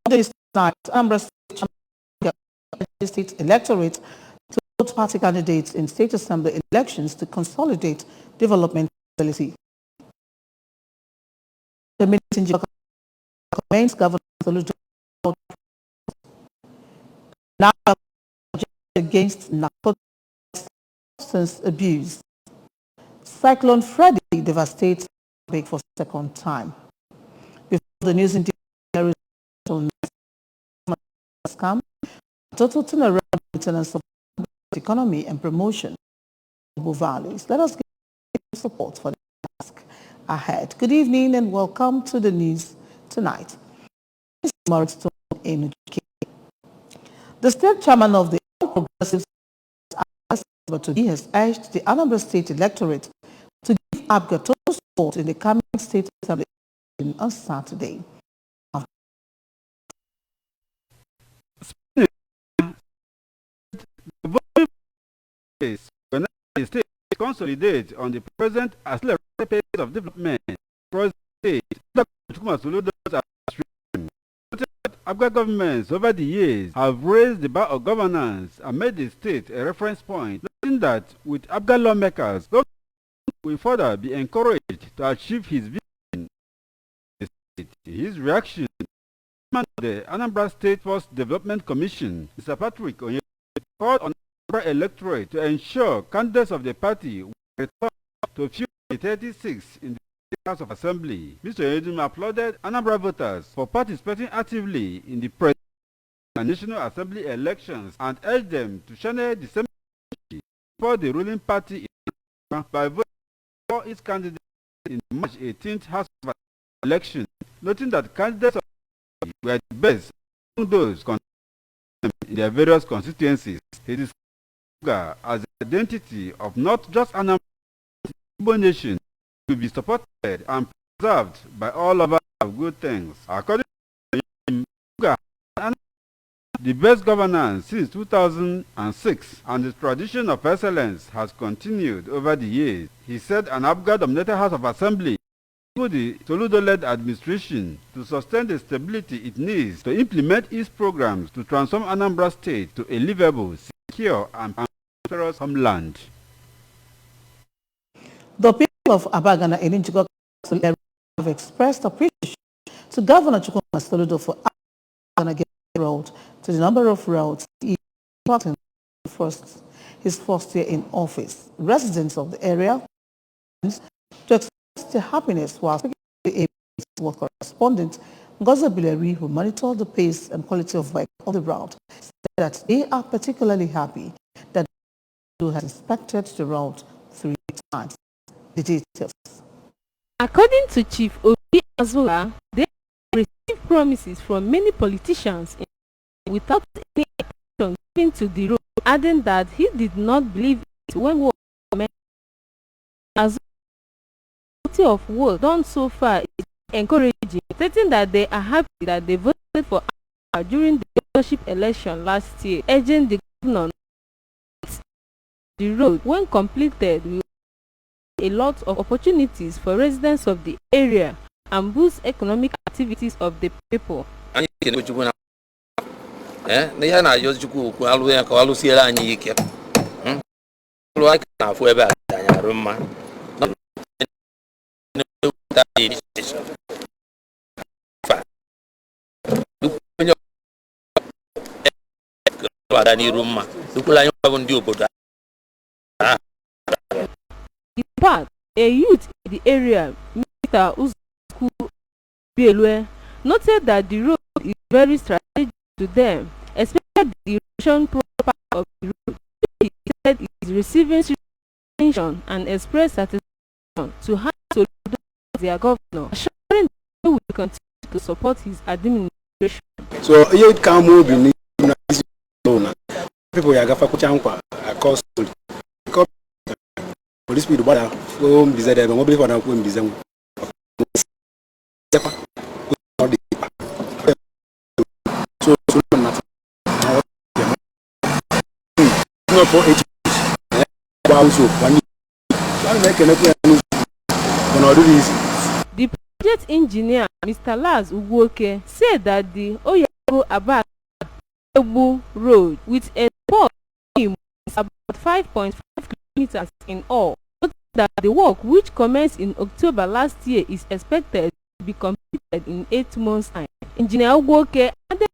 This night, Anambra State electorate to vote party candidates in state assembly elections to consolidate development policy. The meeting commends Governor Soludo now against narcotic substance abuse. Cyclone FREDDY devastates for second time. Before the news in scam, total turnaround maintenance of the economy and promotion of global values. Let us give support for the task ahead. Good evening and welcome to the news tonight. The state chairman of the All Progressives has urged the Anambra State electorate to give APGA total support in the coming state assembly on Saturday. When the state consolidate on the present accelerated pace of development across the state, Afghan governments over the years have raised the bar of governance and made the state a reference point, noting that with Afghan lawmakers, government will further be encouraged to achieve his vision. His reaction to the Anambra State Force Development Commission, Mr. Patrick Onyeka, called on the electorate to ensure candidates of the party will return to fuel 36 in the House of Assembly. Mr. Edum applauded Anambra voters for participating actively in the President and National Assembly elections and urged them to channel the same energy for the ruling party by voting for its candidate in the March 18th House of Assembly election, noting that candidates of the party were the best among those in their various constituencies. He described as the identity of not just Anambra but nation to be supported and preserved by all of us of good things. According to him, the best governance since 2006 and the tradition of excellence has continued over the years. He said an Abga-dominated House of Assembly with the Soludo-led administration to sustain the stability it needs to implement its programs to transform Anambra State to a livable, secure and prosperous homeland. The people of Abagana in Injigo have expressed appreciation to Governor Chukwuma Soludo for Abagana road to the number of roads he in his first year in office. Residents of the area to express their happiness while speaking to the APC correspondent Ngozi Bileri, who monitored the pace and quality of work of the route, said that they are particularly happy that the has inspected the route 3 times. The details. According to Chief Obi Azula, they received promises from many politicians without any attention given to the road, adding that he did not believe it when work commenced. As the quality of work done so far is encouraging, stating that they are happy that they voted for during the governorship election last year, urging the governor the road when completed will a lot of opportunities for residents of the area and boost economic activities of the people. In fact, a youth in the area, Mr. Uzuku Bielwe, noted that the road is very strategic to them, especially the erosion part of the road. He said it is receiving attention and expressed satisfaction to have to their governor, assuring that he will continue to support his administration. So, you can move in people who are cost police speed bada go bizede mo believe na ko mbizem so not no for it the project engineer Mr. Laz Ugwoke said that the Abag Road with a spot about 5.5 kilometers in all. Note that the work, which commenced in October last year, is expected to be completed in 8 months' time. Engineer Ugwoke added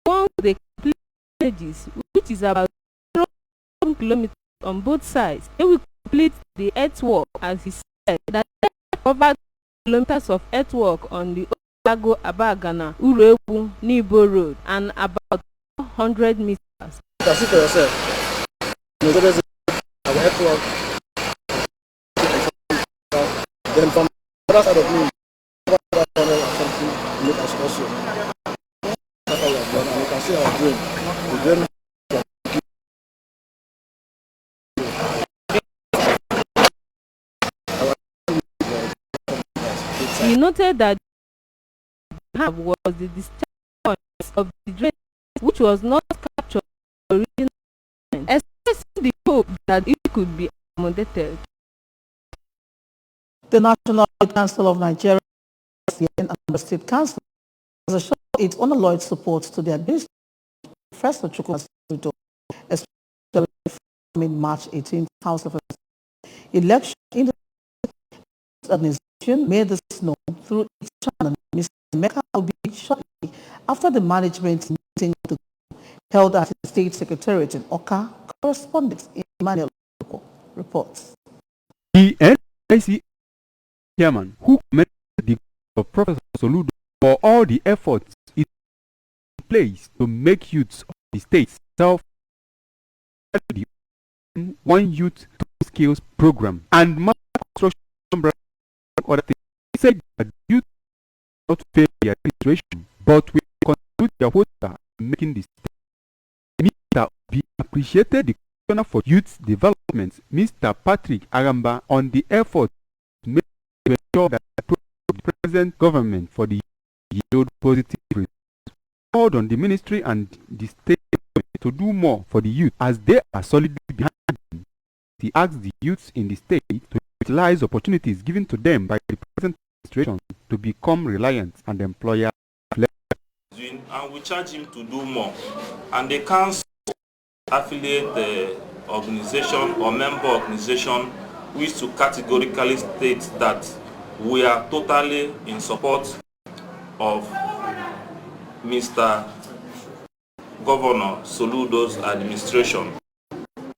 once the complete stages, which is about 7 kilometers on both sides, they will complete the earthwork, as he said, that they covered kilometers of earthwork on the Olago Abagana Urebu Nibo Road and about 100 meters. You can see for yourself. You know, there's our earthwork. Then from the other side of me, that tunnel or something, make us also. That's how we have done, and you can see our drain. The drain. He noted that the hub was the discharge point of the drain, which was not captured originally, expressing the hope that it could be accommodated. The National Council of Nigeria and the State Council has assured its unalloyed support to the administration of Professor Chukwuma, especially in March 18th House of election in the organization made this known through its chairman, Mr. Emeka Obi, shortly after the management meeting held at the State Secretariat in Oka. Correspondent Emmanuel reports. The NIC chairman, who commended the of Professor Soludo for all the efforts it place to make use of the state's self one youth two skills program and mass construction other things. He said that youth not fail the administration, but will contribute their voter in making the state. Mr. Obi appreciated the Commissioner for Youth Development, Mr. Patrick Aramba, on the effort to make sure that the present government for the yield positive results. Called on the ministry and the state to do more for the youth as they are solidly behind them. He asked the youths in the state to utilize opportunities given to them by the present administration to become reliant and employer. And we charge him to do more. And the council affiliate the organization or member organization wish to categorically state that we are totally in support of Mr. Governor Soludo's administration.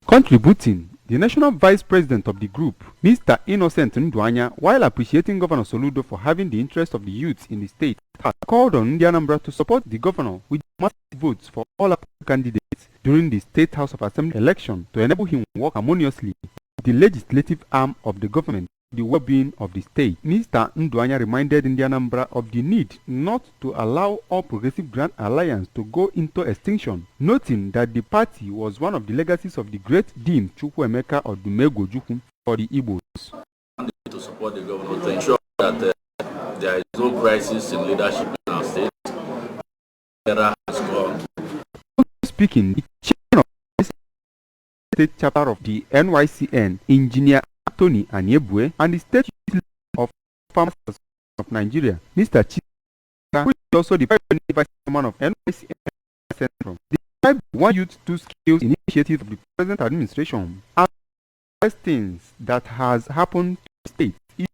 Contributing, the National Vice President of the group, Mr. Innocent Ndwanya, while appreciating Governor Soludo for having the interest of the youth in the state, has called on Indianambra to support the governor with massive votes for all candidates during the State House of Assembly election to enable him to work harmoniously with the legislative arm of the government, the well-being of the state. Mr. Ndwanya reminded Indianambra of the need not to allow All Progressive Grand Alliance to go into extinction, noting that the party was one of the legacies of the great Dean Chukwuemeka Odumegwu Ojukwu for the Igbos. To support the government to ensure that there is no crisis in leadership in our state. Era has gone. Speaking, the chairman of the state chapter of the NYCN, Engineer Tony Anyebue, and the state of Farmers of Nigeria, Mr. Chika, who is also the vice chairman of NYCN Central, described one youth two skills initiative of the present administration as things that has happened to the state, is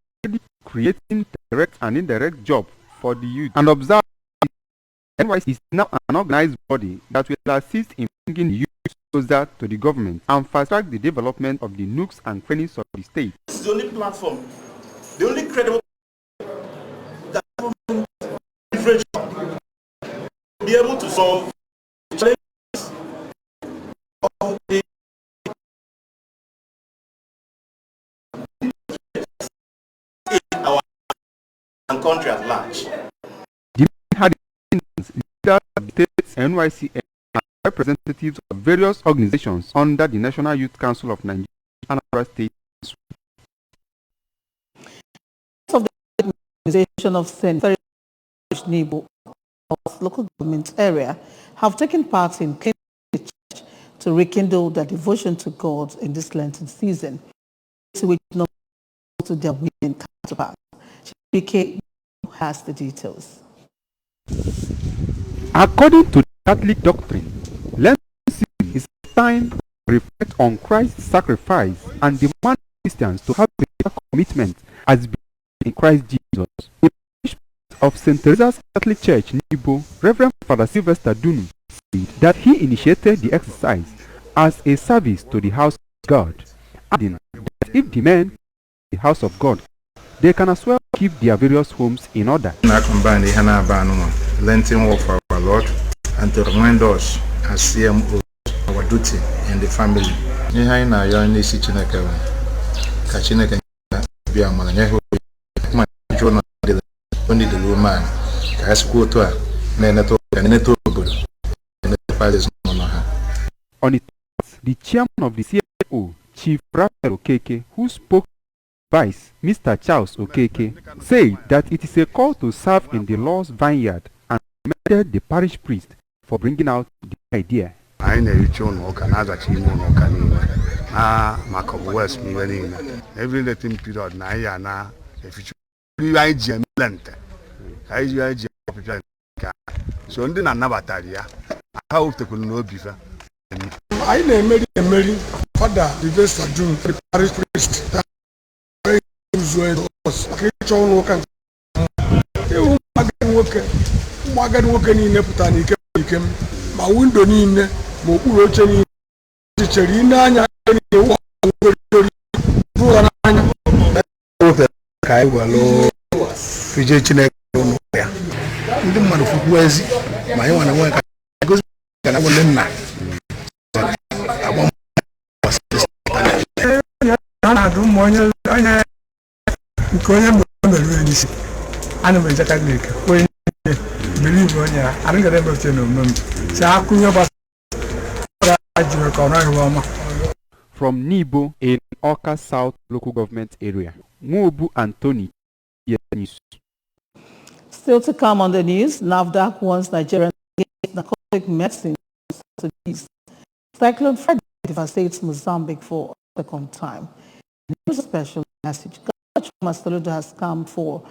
creating direct and indirect job for the youth, and observe NYC is now an organized body that will assist in bringing the youth closer to the government and fast-track the development of the nooks and crannies of the state. This is the only platform, the only credible that government will be able to solve the challenges of the in our country at large. The had leaders of the states, NYCN, and representatives of various organizations under the National Youth Council of Nigeria and Anambra State. Of the organization of St. Nibo of local government area have taken part in cleaning the church to rekindle their devotion to God in this Lenten season, which not to their women counterparts. BK has the details. According to the Catholic doctrine, Lent season is a time to reflect on Christ's sacrifice and demand Christians to have a commitment as believers in Christ Jesus. The Bishop of St. Teresa's Catholic Church, Nibo, Reverend Father Sylvester Dunu, said that he initiated the exercise as a service to the house of God, adding that if the men in the house of God, they can as well keep their various homes in order. Now combine the Lenten work for our Lord and to remind us as CMO our duty in the family. Nihaina yon isi Chineke ka Chineke bia mana nyeho ma jona de only the woman ka asiko to a na neto obodo na palace no ha. On it, the chairman of the CMO, Chief Raphael Okeke, who spoke Vice Mr. Charles Okeke, said that it is a call to serve in the Lord's vineyard and commended the parish priest for bringing out the idea. I know no Canada no West every letting period na if you so ndina nabataria how to no bifa I know Mary father the best of June the parish priest ma window niile ma okpuru oche niile chere n'anya n'anya ka anyị gwalo fije Chineke n'ụlọ ya ndị mmadụ fukwu ezi ma anyị nwana nwe ka gosi ka na wole nna ana dum monye anya nkonye mbere n'isi ana m eje Catholic onye believe onye ara ngere mbe no mem sa akunyo ba From Nibo in Oka South local government area, Muobu Anthony, News. Still to come on the news, NAFDAC warns Nigerians against narcotic medicine subsidies. Cyclone FREDDY devastates Mozambique for a second time. Here's a special message. Governor has come for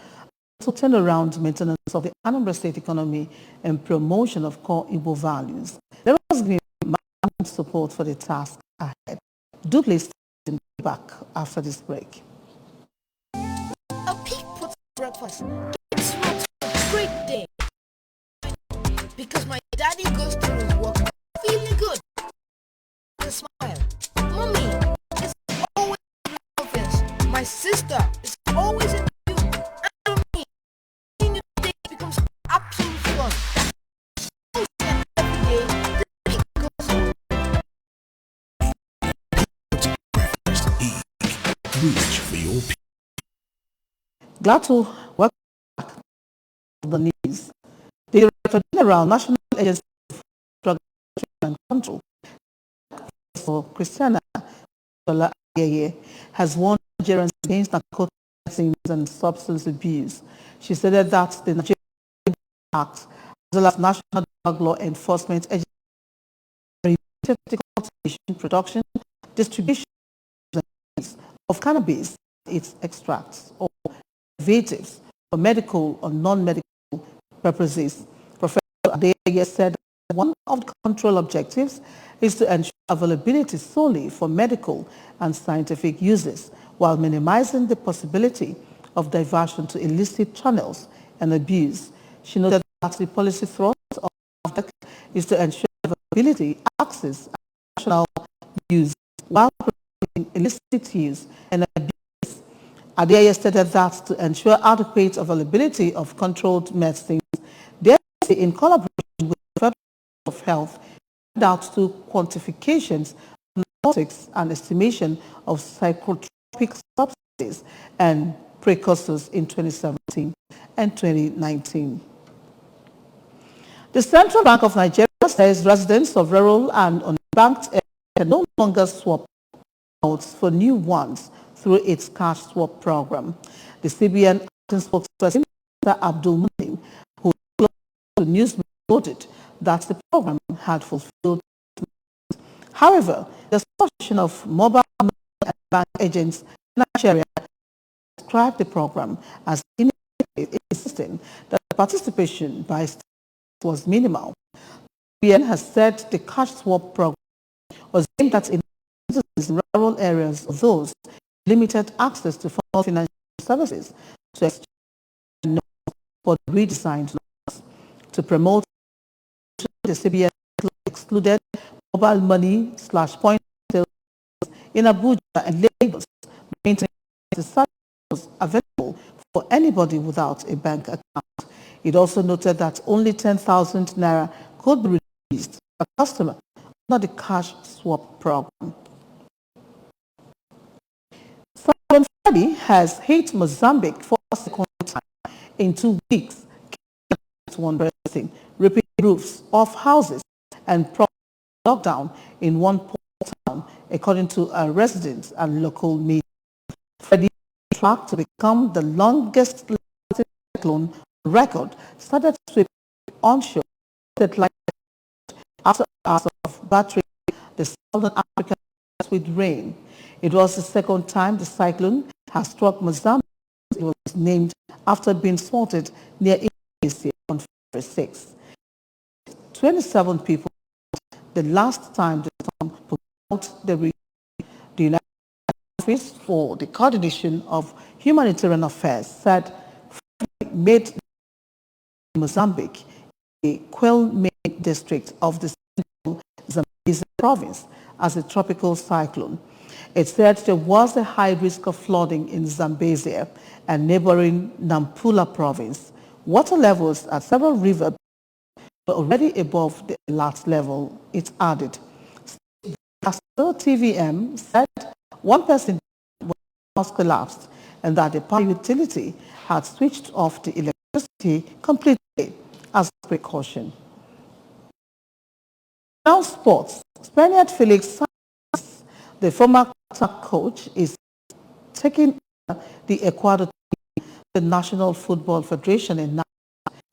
to turn around maintenance of the Anambra State economy and promotion of core Igbo values. There has been support for the task ahead. Do please stay back after this break. A pig puts breakfast. It's not a great day. Because my daddy goes through his work feeling good. A smile. Mommy is always in the office. My sister is always in the queue. And me, seeing the day becomes absolute fun. Glad to welcome back to the news. The Director General, National Agency for Drug and Control, for Christiana has warned Nigerians against narcotic medicines and substance abuse. She stated that the Nigerian Act, as well as National Drug Law Enforcement Agency, cultivation, production, distribution of cannabis, its extracts, or derivatives for medical or non-medical purposes. Professor Adeyeye said that one of the control objectives is to ensure availability solely for medical and scientific uses, while minimizing the possibility of diversion to illicit channels and abuse. She noted that the policy thrust of the is to ensure availability, access, and national use, while preventing illicit use and abuse. Adeyeye stated that to ensure adequate availability of controlled medicines, the agency, in collaboration with the Federal Ministry of Health, carried out two quantifications of narcotics and estimation of psychotropic substances and precursors in 2017 and 2019. The Central Bank of Nigeria says residents of rural and unbanked areas can no longer swap notes for new ones through its cash swap program. The CBN spokesperson, Mr. Abdul Munim, who told the news reported that the program had fulfilled. However, the Association of Mobile and Bank Agents in Nigeria described the program as ineffective, insisting that participation by was minimal. The BN has said the cash swap program was aimed at citizens in rural areas of those limited access to formal financial services to exchange for the redesigned laws. To promote the CBN excluded mobile money / point sales in Abuja and Lagos, maintaining the service available for anybody without a bank account. It also noted that only 10,000 naira could be released per customer under the cash swap program. FREDDY has hit Mozambique for a second time in 2 weeks, one person, ripping roofs off houses and lockdown in one port town, according to residents and local media. FREDDY, tracked to become the longest cyclone record, started sweeping onshore after hours of battering the southern African with rain. It was the second time the cyclone has struck Mozambique. It was named after being spotted near Indonesia on February 6. 27 people. The last time the storm put out the region, the United Office for the Coordination of Humanitarian Affairs said made Mozambique a Quelme district of the Zambezi province as a tropical cyclone. It said there was a high risk of flooding in Zambezi and neighboring Nampula province. Water levels at several rivers were already above the alert level, it added. TVM said one person was collapsed and that the power utility had switched off the electricity completely as a precaution. Now sports. Spaniard Felix, the former coach, is taking the Ecuador team, the National Football Federation in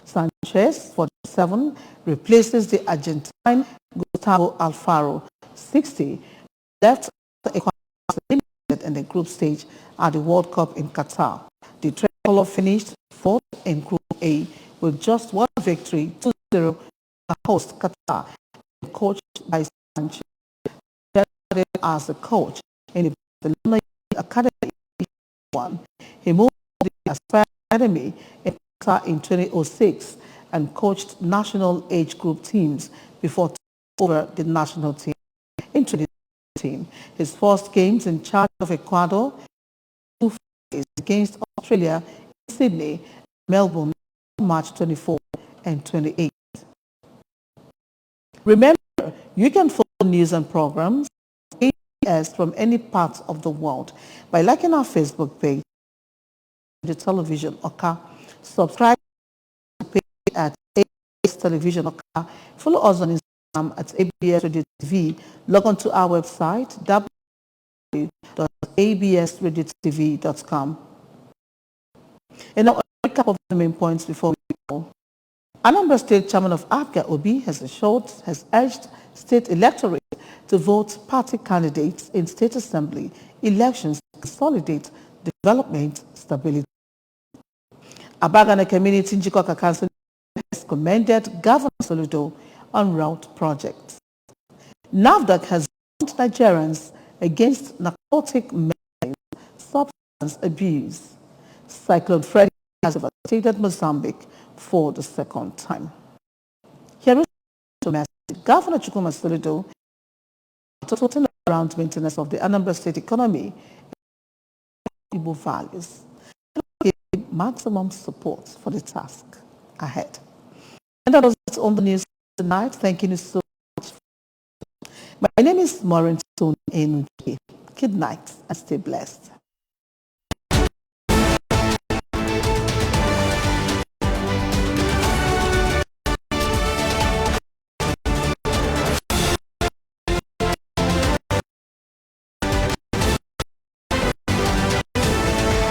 Sanchez, 47, replaces the Argentine Gustavo Alfaro, 60, left Ecuador in the group stage at the World Cup in Qatar. The tricolor finished fourth in Group A with just one victory, 2-0 host Qatar, coached by Sanchez. As a coach in the Barcelona Academy. He moved to the Aspire Academy in Qatar in 2006 and coached national age group teams before taking over the national team in 2013. His first games in charge of Ecuador, 2 against Australia in Sydney, Melbourne, March 24 and 28. Remember, you can follow news and programs from any part of the world by liking our Facebook page, the television Oka. Subscribe to the page at ABS Television Oka. Follow us on Instagram at ABS Radio TV. Log on to our website www.absradiotv.com. And now a recap of the main points before we go. Anambra State Chairman of APGA Obi has urged state electorate to vote party candidates in state assembly elections to consolidate development stability. Abagana Community Njikoka Council has commended Governor Soludo on route projects. NAFDAC has warned Nigerians against narcotic medicine substance abuse. Cyclone FREDDY has devastated Mozambique for the second time. Here is the message. Governor Chukwuma Soludo total around maintenance of the Anambra State economy and Igbo values. Give maximum support for the task ahead. And that was it on the news tonight. Thank you so much. My name is Maureen Enuche. Good night and stay blessed.